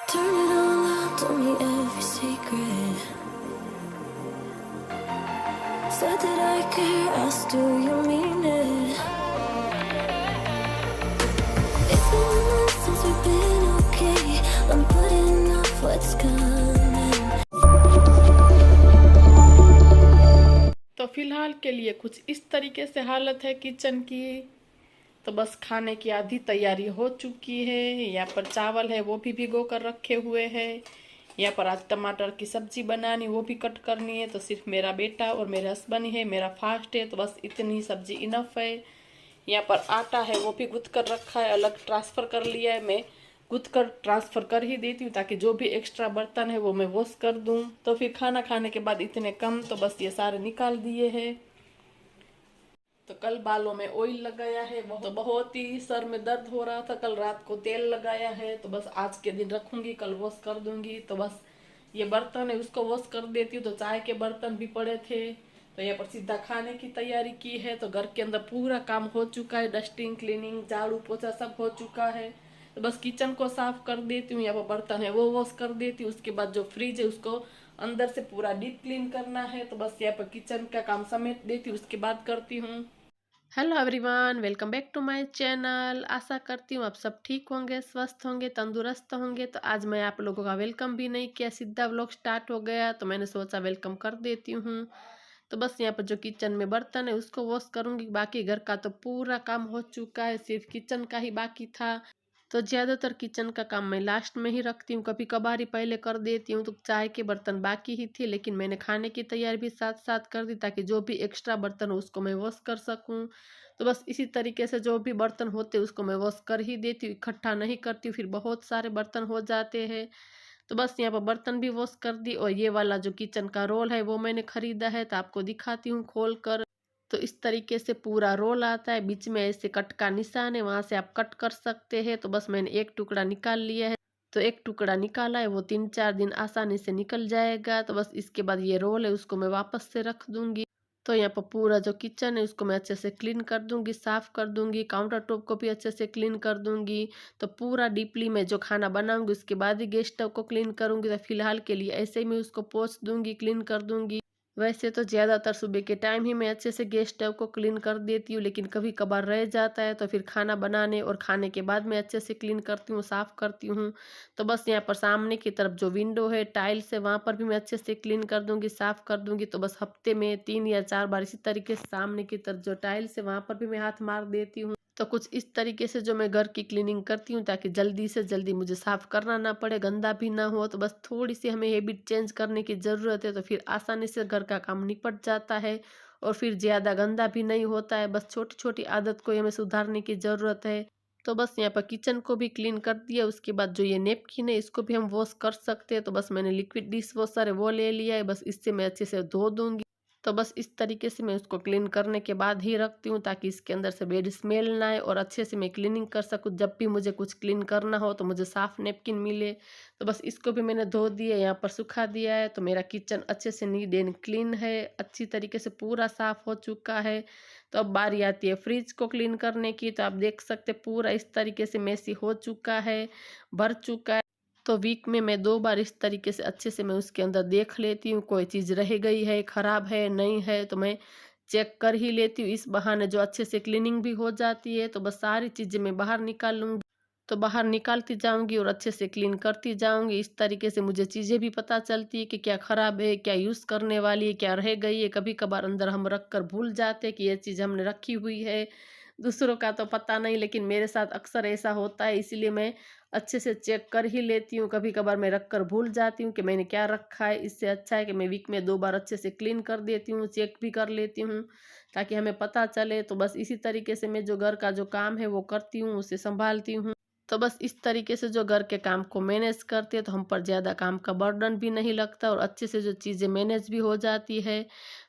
Turn it all out, told me every secret. Said that I care, asked do you mean it? It's been months since we've been okay. I'm putting off what's coming. तो फिलहाल के लिए कुछ इस तरीके से हालत है किचन की। तो बस खाने की आधी तैयारी हो चुकी है। यहाँ पर चावल है वो भी भिगो कर रखे हुए हैं। यहाँ पर आज टमाटर की सब्जी बनानी, वो भी कट करनी है। तो सिर्फ मेरा बेटा और मेरे हस्बैंड है, मेरा फास्ट है, तो बस इतनी सब्जी इनफ है। यहाँ पर आटा है वो भी गूंथ कर रखा है, अलग ट्रांसफ़र कर लिया है। मैं गूंथ कर ट्रांसफ़र कर ही देती हूँ ताकि जो भी एक्स्ट्रा बर्तन है वो मैं वॉश कर दूँ। तो फिर खाना खाने के बाद इतने कम, तो बस ये सारे निकाल दिए हैं। तो कल बालों में ऑयल लगाया है, वो तो बहुत ही सर में दर्द हो रहा था। कल रात को तेल लगाया है, तो बस आज के दिन रखूंगी, कल वॉश कर दूंगी। तो बस ये बर्तन है उसको वॉश कर देती हूँ। तो चाय के बर्तन भी पड़े थे, तो यहाँ पर सीधा खाने की तैयारी की है। तो घर के अंदर पूरा काम हो चुका है, डस्टिंग, क्लीनिंग, झाड़ू पोछा सब हो चुका है। तो बस किचन को साफ कर देती हूँ, यहाँ पर बर्तन है वो वॉश कर देती हूँ। उसके बाद जो फ्रिज है उसको अंदर से पूरा डीप क्लीन करना है। तो बस यहाँ पर किचन का काम समेट देती हूँ, उसके बाद करती हूँ। Hello everyone, welcome back to my channel. आशा करती हूँ आप सब ठीक होंगे, स्वस्थ होंगे, तंदुरुस्त होंगे। तो आज मैं आप लोगों का वेलकम भी नहीं किया, सीधा व्लॉग स्टार्ट हो गया, तो मैंने सोचा वेलकम कर देती हूँ। तो बस यहाँ पर जो किचन में बर्तन है उसको वॉश करूँगी। बाकी घर का तो पूरा काम हो चुका है, सिर्फ किचन का ही बाकी था। तो ज़्यादातर किचन का काम मैं लास्ट में ही रखती हूँ, कभी कभार ही पहले कर देती हूँ। तो चाय के बर्तन बाकी ही थे, लेकिन मैंने खाने की तैयारी भी साथ साथ कर दी ताकि जो भी एक्स्ट्रा बर्तन हो उसको मैं वॉश कर सकूँ। तो बस इसी तरीके से जो भी बर्तन होते उसको मैं वॉश कर ही देती हूँ, इकट्ठा नहीं करती हूँ, फिर बहुत सारे बर्तन हो जाते हैं। तो बस यहाँ पर बर्तन भी वॉश कर दी। और ये वाला जो किचन का रोल है वो मैंने खरीदा है, तो आपको दिखाती हूँ खोल कर। तो इस तरीके से पूरा रोल आता है, बीच में ऐसे कट का निशान है, वहां से आप कट कर सकते हैं। तो बस मैंने एक टुकड़ा निकाल लिया है। तो एक टुकड़ा निकाला है, वो 3-4 दिन आसानी से निकल जाएगा। तो बस इसके बाद ये रोल है उसको मैं वापस से रख दूंगी। तो यहाँ पर पूरा जो किचन है उसको मैं अच्छे से क्लीन कर दूंगी, साफ कर दूंगी। काउंटर टॉप को भी अच्छे से क्लीन कर दूंगी। तो पूरा डीपली मैं जो खाना बनाऊंगी उसके बाद ही गैस स्टव को क्लीन करूंगी। तो फिलहाल के लिए ऐसे ही मैं उसको पोंछ दूंगी, क्लीन कर दूंगी। वैसे तो ज़्यादातर सुबह के टाइम ही मैं अच्छे से गैस स्टव को क्लीन कर देती हूँ, लेकिन कभी कभार रह जाता है, तो फिर खाना बनाने और खाने के बाद मैं अच्छे से क्लीन करती हूँ, साफ़ करती हूँ। तो बस यहाँ पर सामने की तरफ जो विंडो है, टाइल्स है, वहाँ पर भी मैं अच्छे से क्लीन कर दूँगी, साफ़ कर दूँगी। तो बस हफ्ते में 3 या 4 बार इसी तरीके से सामने की तरफ जो टाइल्स है वहाँ पर भी मैं हाथ मार देती हूँ। तो कुछ इस तरीके से जो मैं घर की क्लीनिंग करती हूँ ताकि जल्दी से जल्दी मुझे साफ़ करना ना पड़े, गंदा भी ना हो। तो बस थोड़ी सी हमें हैबिट चेंज करने की ज़रूरत है, तो फिर आसानी से घर का काम निपट जाता है और फिर ज़्यादा गंदा भी नहीं होता है। बस छोटी छोटी आदत को हमें सुधारने की ज़रूरत है। तो बस यहाँ पर किचन को भी क्लीन कर दिया। उसके बाद जो ये नेपकिन है इसको भी हम वॉश कर सकते हैं। तो बस मैंने लिक्विड डिश वॉशर है वो ले लिया है, बस इससे मैं अच्छे से धो दूँगी। तो बस इस तरीके से मैं उसको क्लीन करने के बाद ही रखती हूँ ताकि इसके अंदर से बैड स्मेल ना आए और अच्छे से मैं क्लीनिंग कर सकूँ। जब भी मुझे कुछ क्लीन करना हो तो मुझे साफ़ नेपकिन मिले। तो बस इसको भी मैंने धो दिया, यहाँ पर सुखा दिया है। तो मेरा किचन अच्छे से नीट एंड क्लीन है, अच्छी तरीके से पूरा साफ़ हो चुका है। तो अब बारी आती है फ्रिज को क्लीन करने की। तो आप देख सकते पूरा इस तरीके से मेसी हो चुका है, भर चुका है। तो वीक में मैं 2 बार इस तरीके से अच्छे से मैं उसके अंदर देख लेती हूँ, कोई चीज़ रह गई है, ख़राब है, नहीं है, तो मैं चेक कर ही लेती हूँ। इस बहाने जो अच्छे से क्लीनिंग भी हो जाती है। तो बस सारी चीज़ें मैं बाहर निकाल लूँगी। तो बाहर निकालती जाऊँगी और अच्छे से क्लीन करती जाऊँगी। इस तरीके से मुझे चीज़ें भी पता चलती है कि क्या ख़राब है, क्या यूज़ करने वाली है, क्या रह गई है। कभी कभार अंदर हम रख कर भूल जाते हैं कि ये चीज़ हमने रखी हुई है। दूसरों का तो पता नहीं, लेकिन मेरे साथ अक्सर ऐसा होता है, इसीलिए मैं अच्छे से चेक कर ही लेती हूँ। कभी कभार मैं रख कर भूल जाती हूँ कि मैंने क्या रखा है। इससे अच्छा है कि मैं वीक में 2 बार अच्छे से क्लीन कर देती हूँ, चेक भी कर लेती हूँ ताकि हमें पता चले। तो बस इसी तरीके से मैं जो घर का जो काम है वो करती हूँ, उसे संभालती हूँ। तो बस इस तरीके से जो घर के काम को मैनेज करते हैं तो हम पर ज़्यादा काम का बर्डन भी नहीं लगता और अच्छे से जो चीज़ें मैनेज भी हो जाती है।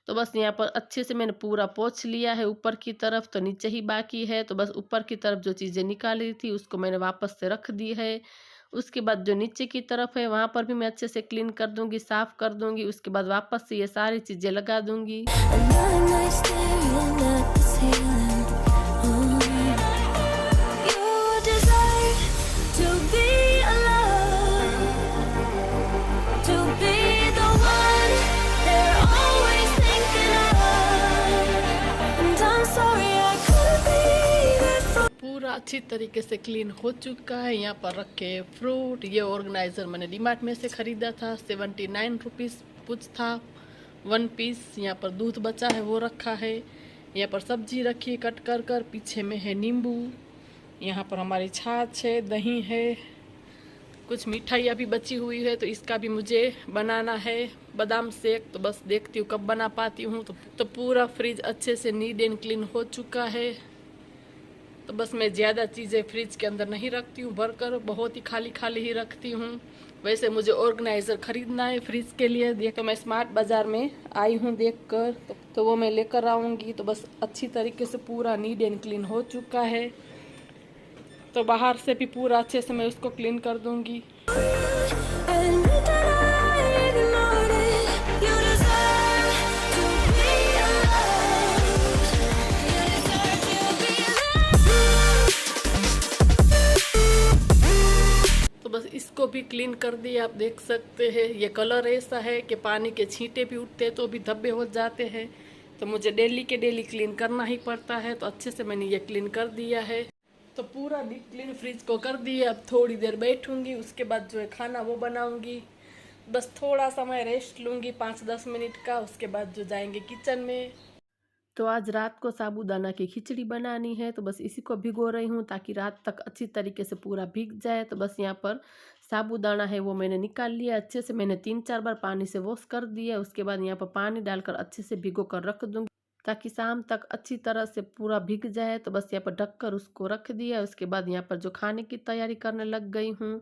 तो बस यहाँ पर अच्छे से मैंने पूरा पोंछ लिया है ऊपर की तरफ, तो नीचे ही बाकी है। तो बस ऊपर की तरफ जो चीज़ें निकाली थी उसको मैंने वापस से रख दी है। उसके बाद जो नीचे की तरफ है वहाँ पर भी मैं अच्छे से क्लीन कर दूँगी, साफ़ कर दूँगी। उसके बाद वापस से ये सारी चीज़ें लगा दूँगी। Another night staring at the ceiling. You desire to be alone. अच्छी तरीके से क्लीन हो चुका है। यहाँ पर रखे फ्रूट, ये ऑर्गेनाइजर मैंने डीमार्ट में से खरीदा था, 79 रुपीज़ कुछ था 1 पीस। यहाँ पर दूध बचा है वो रखा है। यहाँ पर सब्जी रखी कट कर कर, पीछे में है नींबू। यहाँ पर हमारी छाछ है, दही है, कुछ मिठाई अभी बची हुई है तो इसका भी मुझे बनाना है बादाम शेक। तो बस देखती हूँ कब बना पाती हूँ। तो पूरा फ्रिज अच्छे से नीट एंड क्लीन हो चुका है। तो बस मैं ज़्यादा चीज़ें फ्रिज के अंदर नहीं रखती हूँ भरकर, बहुत ही खाली खाली ही रखती हूँ। वैसे मुझे ऑर्गेनाइज़र ख़रीदना है फ्रिज के लिए। देख तो मैं स्मार्ट बाज़ार में आई हूँ देखकर, तो वो मैं लेकर आऊँगी। तो बस अच्छी तरीके से पूरा नीट एंड क्लीन हो चुका है। तो बाहर से भी पूरा अच्छे से मैं उसको क्लीन कर दूँगी। Admit that I ignored it. You deserve to be loved. You deserve to be loved. तो बस इसको भी क्लीन कर दिया। आप देख सकते हैं ये कलर ऐसा है कि पानी के छींटे भी उठते हैं तो भी धब्बे हो जाते हैं। तो मुझे डेली के डेली क्लीन करना ही पड़ता है। तो अच्छे से मैंने ये क्लीन कर दिया है। तो पूरा डीप क्लीन फ्रिज को कर दिया। अब थोड़ी देर बैठूंगी, उसके बाद जो है खाना वो बनाऊंगी। बस थोड़ा समय रेस्ट लूंगी 5-10 मिनट का, उसके बाद जो जाएंगे किचन में। तो आज रात को साबूदाना की खिचड़ी बनानी है। तो बस इसी को भिगो रही हूँ ताकि रात तक अच्छी तरीके से पूरा भीग जाए। तो बस यहाँ पर साबूदाना है वो मैंने निकाल लिया अच्छे से। मैंने 3-4 बार पानी से वॉश कर दिया। उसके बाद यहाँ पर पानी डालकर अच्छे से भिगो कर रख दूँगी ताकि शाम तक अच्छी तरह से पूरा भीग जाए। तो बस यहाँ पर ढककर उसको रख दिया। उसके बाद यहाँ पर जो खाने की तैयारी करने लग गई हूँ।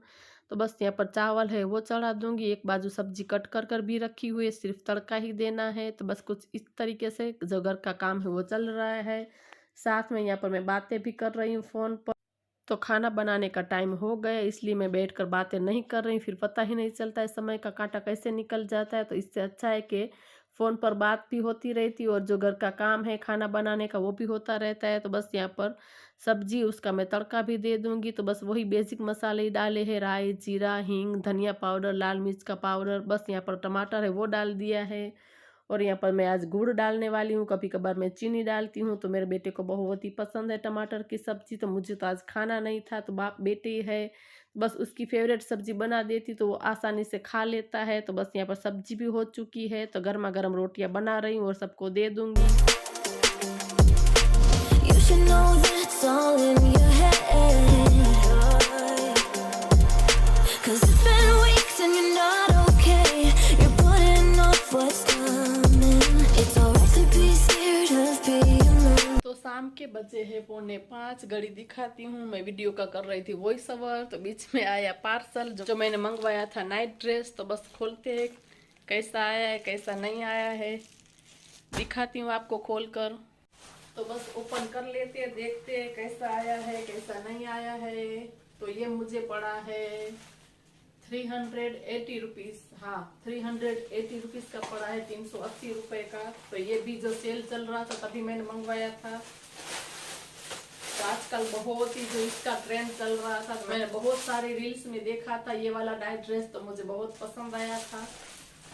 तो बस यहाँ पर चावल है वो चढ़ा दूंगी। एक बाजू सब्जी कट कर कर भी रखी हुई है, सिर्फ तड़का ही देना है। तो बस कुछ इस तरीके से जो घर का काम है वो चल रहा है। साथ में यहाँ पर मैं बातें भी कर रही हूँ फ़ोन पर। तो खाना बनाने का टाइम हो गया, इसलिए मैं बैठकर बातें नहीं कर रही, फिर पता ही नहीं चलता है समय का कांटा कैसे निकल जाता है। तो इससे अच्छा है कि फ़ोन पर बात भी होती रहती और जो घर का काम है खाना बनाने का वो भी होता रहता है। तो बस यहाँ पर सब्जी उसका मैं तड़का भी दे दूँगी। तो बस वही बेसिक मसाले ही डाले हैं, राई, जीरा, हींग, धनिया पाउडर, लाल मिर्च का पाउडर। बस यहाँ पर टमाटर है वो डाल दिया है। और यहाँ पर मैं आज गुड़ डालने वाली हूँ, कभी कभार मैं चीनी डालती हूँ। तो मेरे बेटे को बहुत ही पसंद है टमाटर की सब्ज़ी। तो मुझे तो आज खाना नहीं था, तो बाप बेटे है, बस उसकी फेवरेट सब्ज़ी बना देती तो वो आसानी से खा लेता है। तो बस यहाँ पर सब्जी भी हो चुकी है। तो गर्मा गर्म रोटियाँ बना रही हूँ और सबको दे दूँगी। You should know that's all in your head. 'Cause it's been weeks and you're not okay. You're putting off what's coming. It's alright to be scared of being alone. तो शाम के बजे है 4:45, घड़ी दिखाती हूँ। मैं वीडियो का कर रही थी वॉइस ओवर। तो बीच में आया पार्सल जो मैंने मंगवाया था, नाइट ड्रेस। तो बस खोलते हैं कैसा आया है कैसा नहीं आया है, दिखाती हूँ आपको खोल कर। तो बस ओपन कर लेते हैं, देखते हैं कैसा आया है कैसा नहीं आया है। तो ये मुझे पड़ा है 380 रुपीज़। हाँ, 380 रुपीज़ का पड़ा है, 380 रुपये का। तो ये भी जो सेल चल रहा था तभी मैंने मंगवाया था। तो आजकल बहुत ही जो इसका ट्रेंड चल रहा था, तो मैंने बहुत सारे रील्स में देखा था ये वाला नाइट ड्रेस। तो मुझे बहुत पसंद आया था।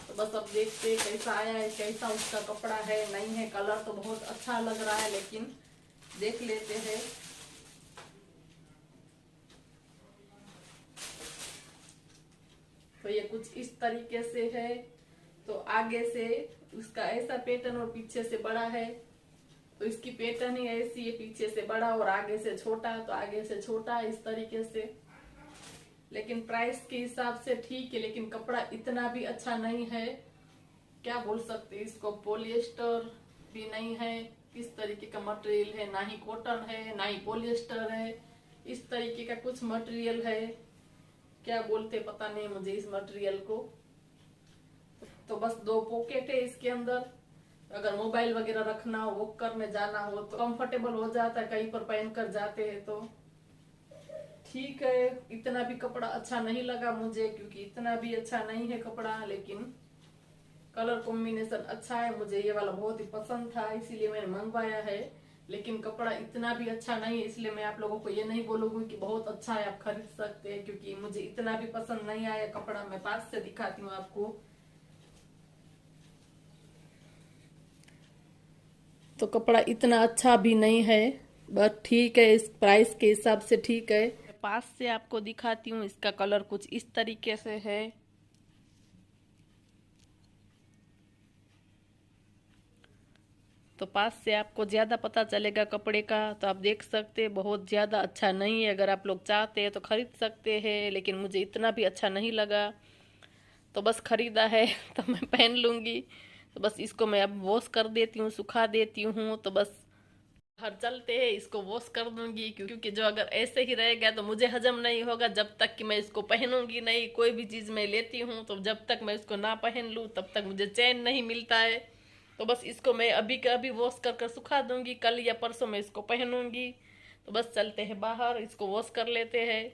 तो बस अब देखते हैं कैसा आया है, कैसा उसका कपड़ा है नहीं है। कलर तो बहुत अच्छा लग रहा है, लेकिन देख लेते हैं। तो ये कुछ इस तरीके से है। तो आगे से उसका ऐसा पैटर्न और पीछे से बड़ा है। तो इसकी पैटर्न ही ऐसी है, पीछे से बड़ा और आगे से छोटा। तो आगे से छोटा है इस तरीके से। लेकिन प्राइस के हिसाब से ठीक है, लेकिन कपड़ा इतना भी अच्छा नहीं है। क्या बोल सकते इसको, पॉलिएस्टर भी नहीं है। किस तरीके का मटेरियल है, ना ही कॉटन है ना ही पॉलिएस्टर है। इस तरीके का कुछ मटेरियल है, क्या बोलते पता नहीं मुझे इस मटेरियल को। तो बस 2 पॉकेट है इसके अंदर। अगर मोबाइल वगैरह रखना हो, वॉक करने जाना हो तो कंफर्टेबल हो जाता है, कहीं पर पहन कर जाते हैं तो ठीक है। इतना भी कपड़ा अच्छा नहीं लगा मुझे, क्योंकि इतना भी अच्छा नहीं है कपड़ा। लेकिन कलर कॉम्बिनेशन अच्छा है, मुझे ये वाला बहुत ही पसंद था, इसीलिए मैंने मंगवाया है। लेकिन कपड़ा इतना भी अच्छा नहीं है, इसलिए मैं आप लोगों को ये नहीं बोलूंगी कि बहुत अच्छा है आप खरीद सकते हैं, क्योंकि मुझे इतना भी पसंद नहीं आया कपड़ा। मैं पास से दिखाती हूँ आपको। तो कपड़ा इतना अच्छा भी नहीं है, बस ठीक है, इस प्राइस के हिसाब से ठीक है। पास से आपको दिखाती हूँ, इसका कलर कुछ इस तरीके से है। तो पास से आपको ज़्यादा पता चलेगा कपड़े का। तो आप देख सकते हैं बहुत ज़्यादा अच्छा नहीं है। अगर आप लोग चाहते हैं तो ख़रीद सकते हैं, लेकिन मुझे इतना भी अच्छा नहीं लगा, तो बस ख़रीदा है तो मैं पहन लूँगी। तो बस इसको मैं अब वॉश कर देती हूँ, सुखा देती हूँ। तो बस हर चलते हैं, इसको वॉश कर दूंगी, क्योंकि जो अगर ऐसे ही रहेगा तो मुझे हजम नहीं होगा जब तक कि मैं इसको पहनूंगी नहीं। कोई भी चीज़ मैं लेती हूँ तो जब तक मैं इसको ना पहन लूँ तब तक मुझे चैन नहीं मिलता है। तो बस इसको मैं अभी का अभी वॉश कर कर सुखा दूंगी, कल या परसों मैं इसको पहनूंगी। तो बस चलते हैं बाहर, इसको वॉश कर लेते हैं।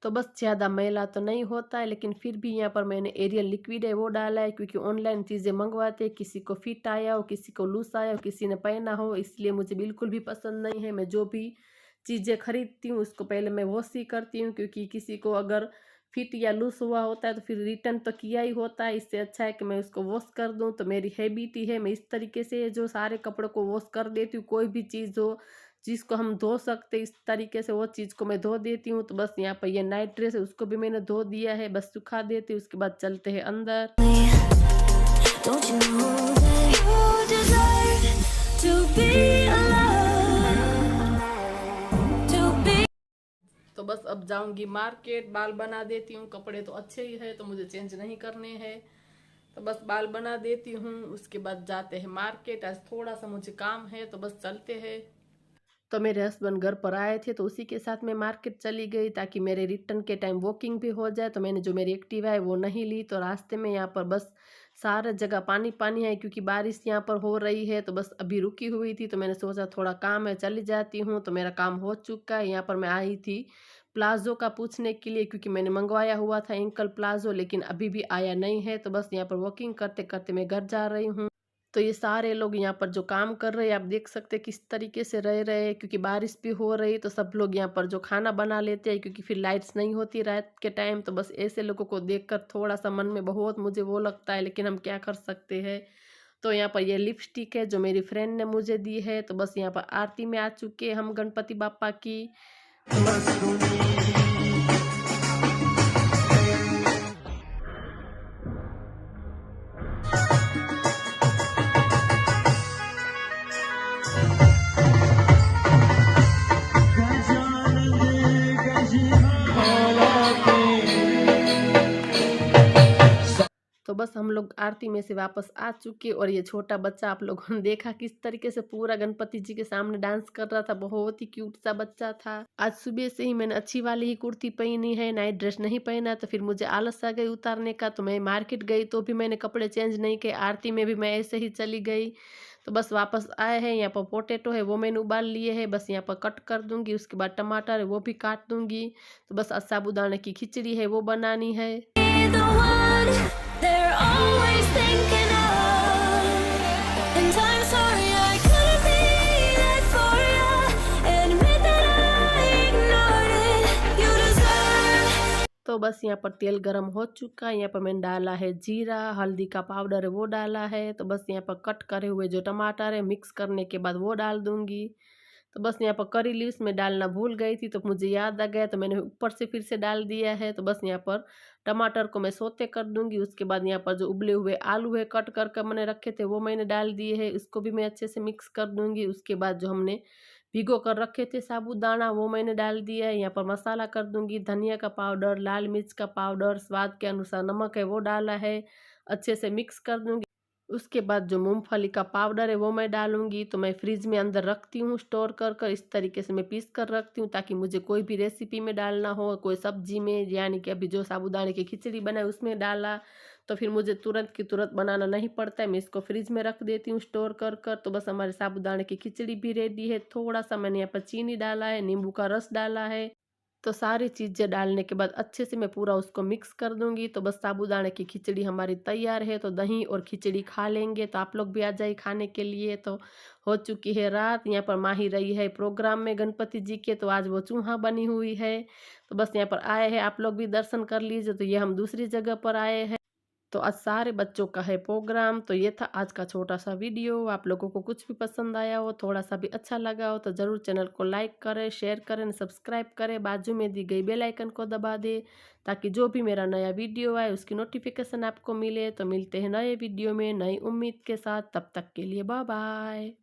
तो बस ज़्यादा मैला तो नहीं होता है, लेकिन फिर भी यहाँ पर मैंने एरियल लिक्विड है वो डाला है, क्योंकि ऑनलाइन चीज़ें मंगवाते हैं, किसी को फिट आया हो, किसी को लूज आया हो, किसी ने पहना हो, इसलिए मुझे बिल्कुल भी पसंद नहीं है। मैं जो भी चीज़ें खरीदती हूँ उसको पहले मैं वॉश ही करती हूँ, क्योंकि किसी को अगर फिट या लूज हुआ होता है तो फिर रिटर्न तो किया ही होता है। इससे अच्छा है कि मैं उसको वॉश कर दूँ। तो मेरी हैबिट ही है, मैं इस तरीके से जो सारे कपड़ों को वॉश कर देती हूँ। कोई भी चीज़ हो जिसको हम धो सकते इस तरीके से, वो चीज़ को मैं धो देती हूँ। तो बस यहाँ पर ये नाइट ड्रेस है, उसको भी मैंने धो दिया है, बस सुखा देती हूँ। उसके बाद चलते हैं अंदर। Don't you know that you deserve to be alone? To be तो बस अब जाऊंगी मार्केट, बाल बना देती हूँ। कपड़े तो अच्छे ही है तो मुझे चेंज नहीं करने हैं, तो बस बाल बना देती हूँ। उसके बाद जाते हैं मार्केट। आज थोड़ा सा मुझे काम है तो बस चलते हैं। तो मेरे हस्बैंड घर पर आए थे तो उसी के साथ मैं मार्केट चली गई, ताकि मेरे रिटर्न के टाइम वॉकिंग भी हो जाए। तो मैंने जो मेरी एक्टिवा है वो नहीं ली। तो रास्ते में यहाँ पर बस सारा जगह पानी पानी है, क्योंकि बारिश यहाँ पर हो रही है। तो बस अभी रुकी हुई थी, तो मैंने सोचा थोड़ा काम है चली जाती हूँ। तो मेरा काम हो चुका है। यहाँ पर मैं आई थी प्लाजो का पूछने के लिए, क्योंकि मैंने मंगवाया हुआ था एंकल प्लाजो, लेकिन अभी भी आया नहीं है। तो बस यहाँ पर वॉकिंग करते करते मैं घर जा रही हूँ। तो ये सारे लोग यहाँ पर जो काम कर रहे हैं, आप देख सकते हैं किस तरीके से रह रहे हैं, क्योंकि बारिश भी हो रही। तो सब लोग यहाँ पर जो खाना बना लेते हैं, क्योंकि फिर लाइट्स नहीं होती रात के टाइम। तो बस ऐसे लोगों को देखकर थोड़ा सा मन में बहुत मुझे वो लगता है, लेकिन हम क्या कर सकते हैं। तो यहाँ पर ये लिपस्टिक है जो मेरी फ्रेंड ने मुझे दी है। तो बस यहाँ पर आरती में आ चुके हैं हम गणपति बापा की। तो बस तो बस हम लोग आरती में से वापस आ चुके, और ये छोटा बच्चा आप लोगों ने देखा किस तरीके से पूरा गणपति जी के सामने डांस कर रहा था। बहुत ही क्यूट सा बच्चा था। आज सुबह से ही मैंने अच्छी वाली ही कुर्ती पहनी है, नाइट ड्रेस नहीं पहना। तो फिर मुझे आलस आ गई उतारने का। तो मैं मार्केट गई तो भी मैंने कपड़े चेंज नहीं किए, आरती में भी मैं ऐसे ही चली गई। तो बस वापस आए हैं। यहाँ पर पोटैटो है वो मैंने उबाल लिए है, बस यहाँ पर कट कर दूंगी। उसके बाद टमाटर है वो भी काट दूंगी। तो बस साबूदाने की खिचड़ी है वो बनानी है। the one they're always thinking of. And I'm sorry I couldn't be there for you. Admit that I ignored it. You deserve. तो बस यहाँ पर तेल गरम हो चुका है। यहाँ पर मैंने डाला है जीरा, हल्दी का पाउडर है वो डाला है। तो बस यहाँ पर कट करे हुए जो टमाटर है मिक्स करने के बाद वो डाल दूंगी। तो बस यहाँ पर करी लीव्स में डालना भूल गई थी, तो मुझे याद आ गया, तो मैंने ऊपर से फिर से डाल दिया है। तो बस यहाँ पर टमाटर को मैं सोते कर दूंगी। उसके बाद यहाँ पर जो उबले हुए आलू है कट कर मैंने रखे थे वो मैंने डाल दिए है, इसको भी मैं अच्छे से मिक्स कर दूंगी। उसके बाद जो हमने भिगो कर रखे थे साबूदाना वो मैंने डाल दिया है। यहाँ पर मसाला कर दूंगी, धनिया का पाउडर, लाल मिर्च का पाउडर, स्वाद के अनुसार नमक है वो डाला है, अच्छे से मिक्स कर दूंगी। उसके बाद जो मूंगफली का पाउडर है वो मैं डालूंगी। तो मैं फ्रिज में अंदर रखती हूँ स्टोर कर इस तरीके से मैं पीस कर रखती हूँ, ताकि मुझे कोई भी रेसिपी में डालना हो, कोई सब्जी में, यानी कि अभी जो साबूदाने की खिचड़ी बनाई उसमें डाला तो फिर मुझे तुरंत की तुरंत बनाना नहीं पड़ता है। मैं इसको फ्रिज में रख देती हूँ स्टोर कर। तो बस हमारे साबूदाने की खिचड़ी भी रेडी है। थोड़ा सा मैंने यहाँ पर चीनी डाला है, नींबू का रस डाला है। तो सारी चीज़ें डालने के बाद अच्छे से मैं पूरा उसको मिक्स कर दूंगी। तो बस साबूदाने की खिचड़ी हमारी तैयार है। तो दही और खिचड़ी खा लेंगे। तो आप लोग भी आ जाइए खाने के लिए। तो हो चुकी है रात। यहाँ पर माही रही है प्रोग्राम में गणपति जी के, तो आज वो चूहा बनी हुई है। तो बस यहाँ पर आए हैं, आप लोग भी दर्शन कर लीजिए। तो ये हम दूसरी जगह पर आए हैं। तो आज सारे बच्चों का है प्रोग्राम। तो ये था आज का छोटा सा वीडियो। आप लोगों को कुछ भी पसंद आया हो, थोड़ा सा भी अच्छा लगा हो तो ज़रूर चैनल को लाइक करें, शेयर करें, सब्सक्राइब करें, बाजू में दी गई बेल आइकन को दबा दें ताकि जो भी मेरा नया वीडियो आए उसकी नोटिफिकेशन आपको मिले। तो मिलते हैं नए वीडियो में नई उम्मीद के साथ, तब तक के लिए बाय बाय।